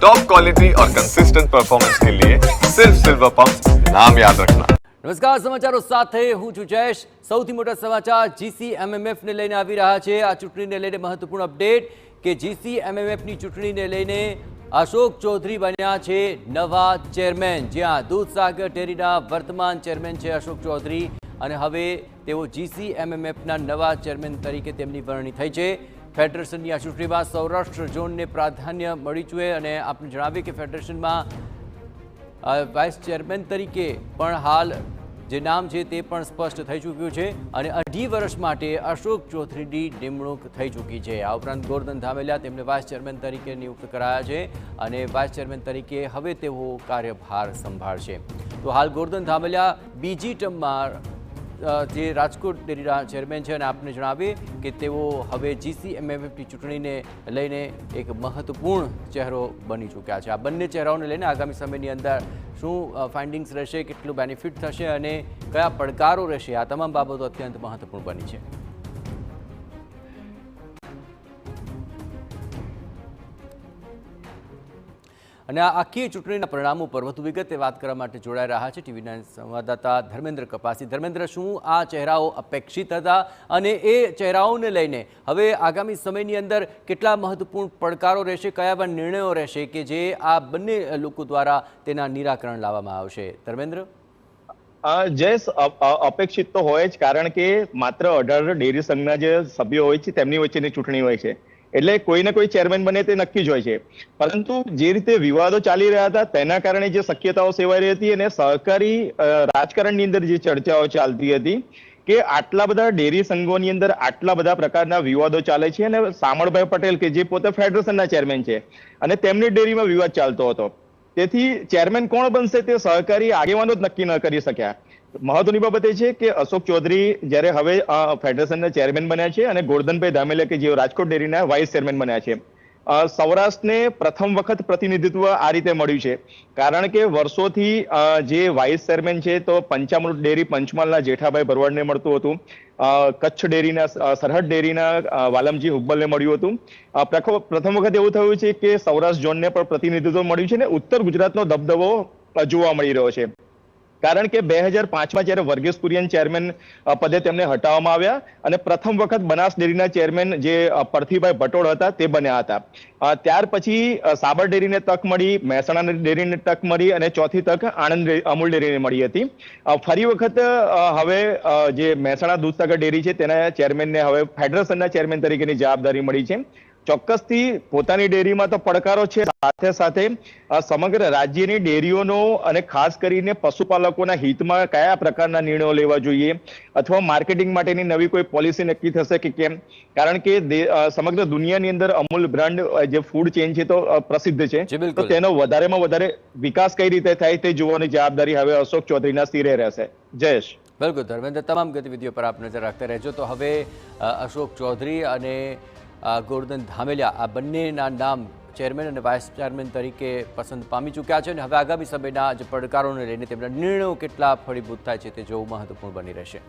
Top quality और consistent performance के लिए सिर्फ सिल्वर पंप नाम याद रखना। નમસ્કાર, સમાચારો સાથે હું છું જયેશ। સૌથી મોટા સમાચાર GCMMF ને લઈને આવી રહ્યા છે। આ ચૂંટણીને લઈને મહત્વપૂર્ણ અપડેટ કે GCMMFની ચૂંટણીને લઈને અશોક ચૌધરી બન્યા છે નવા ચેરમેન। જ્યાં દૂધસાગર ડેરીના વર્તમાન ચેરમેન છે અશોક ચૌધરી અને હવે તેઓ GCMMFના નવા ચેરમેન તરીકે તેમની વરણી થઈ છે। ફેડરેશનની આ ચૂંટણીમાં સૌરાષ્ટ્ર ઝોનને પ્રાધાન્ય મળ્યું છે અને આપણે જણાવીએ કે ફેડરેશનમાં વાઇસ ચેરમેન તરીકે પણ હાલ જે નામ છે તે પણ સ્પષ્ટ થઈ ચૂક્યું છે અને 2.5 વર્ષ માટે અશોક ચૌધરીની નિમણૂક થઈ ચૂકી છે। આ ઉપરાંત ગોરધન ધામેલિયા તેમને વાઇસ ચેરમેન તરીકે નિયુક્ત કરાયા છે અને વાઇસ ચેરમેન તરીકે હવે તેઓ કાર્યભાર સંભાળશે। તો હાલ ગોરધન ધામેલિયા બીજી ટર્મમાં જે રાજકોટ ડેરીના ચેરમેન છે અને આપને જણાવીએ કે તેઓ હવે GCMMFની ચૂંટણીને લઈને એક મહત્વપૂર્ણ ચહેરો બની ચૂક્યા છે। આ બંને ચહેરાઓને લઈને આગામી સમયની અંદર શું ફાઇન્ડિંગ્સ રહેશે, કેટલું બેનિફિટ થશે અને કયા પડકારો રહેશે, આ તમામ બાબતો અત્યંત મહત્વપૂર્ણ બની છે। અને આ આખી ચૂંટણીના પરિણામો પર વધુ વિગતે વાત કરવા માટે જોડાઈ રહ્યા છે ટીવીના સંવાદદાતા ધર્મેન્દ્ર કપાસી। ધર્મેન્દ્ર, શું આ ચહેરાઓ અપેક્ષિત હતા અને એ ચહેરાઓને લઈને હવે આગામી સમયની અંદર કેટલા મહત્વપૂર્ણ પડકારો રહેશે, કયા એવા નિર્ણયો રહેશે કે જે આ બંને લોકો દ્વારા તેના નિરાકરણ લાવવામાં આવશે? ધર્મેન્દ્ર, જયેશ, અપેક્ષિત તો હોય જ, કારણ કે માત્ર 18 ડેરી સંઘના જે સભ્યો હોય છે તેમની વચ્ચેની ચૂંટણી હોય છે એટલે કોઈને કોઈ ચેરમેન બને તે નક્કી જ હોય છે। પરંતુ જે રીતે વિવાદો ચાલી રહ્યા હતા તેના કારણે જે શક્યતાઓ સેવાઈ રહી હતી અને સહકારી રાજકારણની અંદર જે ચર્ચાઓ ચાલતી હતી કે આટલા બધા ડેરી સંઘોની અંદર આટલા બધા પ્રકારના વિવાદો ચાલે છે અને સામળભાઈ પટેલ કે જે પોતે ફેડરેશનના ચેરમેન છે અને તેમની ડેરીમાં વિવાદ ચાલતો હતો, તેથી ચેરમેન કોણ બનશે તે સહકારી આગેવાનો જ નક્કી ન કરી શક્યા। મહત્વની બાબત એ છે કે અશોક ચૌધરી જ્યારે હવે ફેડરેશનના ચેરમેન બન્યા છે અને ગોરધનભાઈ ધામેલિયા કે જેઓ રાજકોટ ડેરીના વાઇસ ચેરમેન બન્યા છે, સૌરાષ્ટ્રને પ્રથમ વખત પ્રતિનિધિત્વ આ રીતે મળ્યું છે। કારણ કે વર્ષોથી જે વાઇસ ચેરમેન છે તો પંચામૃત ડેરી પંચમહાલના જેઠાભાઈ ભરવાડને મળતું હતું, કચ્છ ડેરીના સરહદ ડેરીના વાલમજી હુબ્બલને મળ્યું હતું। પ્રથમ વખત એવું થયું છે કે સૌરાષ્ટ્ર ઝોનને પણ પ્રતિનિધિત્વ મળ્યું છે અને ઉત્તર ગુજરાતનો દબદબો જોવા મળી રહ્યો છે। કારણ કે 2005માં જ્યારે વર્ગીસ કુરિયન ચેરમેન પદે તેમને હટાવવામાં આવ્યા અને પ્રથમ વખત બનાસ ડેરીના ચેરમેન જે પરથીભાઈ ભટોળ હતા તે બન્યા હતા। ત્યાર પછી સાબર ડેરીને તક મળી, મહેસાણા ડેરીને તક મળી અને ચોથી તક આણંદ અમૂલ ડેરીને મળી હતી। ફરી વખત હવે જે મહેસાણા દૂધસાગર ડેરી છે તેના ચેરમેનને હવે ફેડરેશનના ચેરમેન તરીકેની જવાબદારી મળી છે। ચોક્કસથી પોતાની ડેરીમાં તો પડકારો છે, સાથે સાથે સમગ્ર રાજ્યની ડેરીઓનો અને ખાસ કરીને પશુપાલકોના હિતમાં કયા પ્રકારના નિર્ણયો લેવા જોઈએ અથવા માર્કેટિંગ માટેની નવી કોઈ પોલિસી નક્કી થશે કે કેમ, કારણ કે સમગ્ર દુનિયાની અંદર અમૂલ બ્રાન્ડ જે ફૂડ ચેઇન છે તો પ્રસિદ્ધ છે, તો તેનો વધારેમાં વધારે વિકાસ કઈ રીતે થાય તે જોવાની જવાબદારી હવે અશોક ચૌધરીના સિરે રહેશે। જયેશ, બિલકુલ ધર્મેન્દ્ર, તમામ ગતિવિધિઓ પર આપ નજર રાખતા રહેજો। તો હવે અશોક ચૌધરી અને ગોરધન ધામેલિયા આ બંનેના નામ ચેરમેન અને વાઇસ ચેરમેન તરીકે પસંદ પામી ચૂક્યા છે અને હવે આગામી સમયના જે પડકારોને લઈને તેમના નિર્ણયો કેટલા ફળીભૂત થાય છે તે જોવું મહત્વપૂર્ણ બની રહેશે।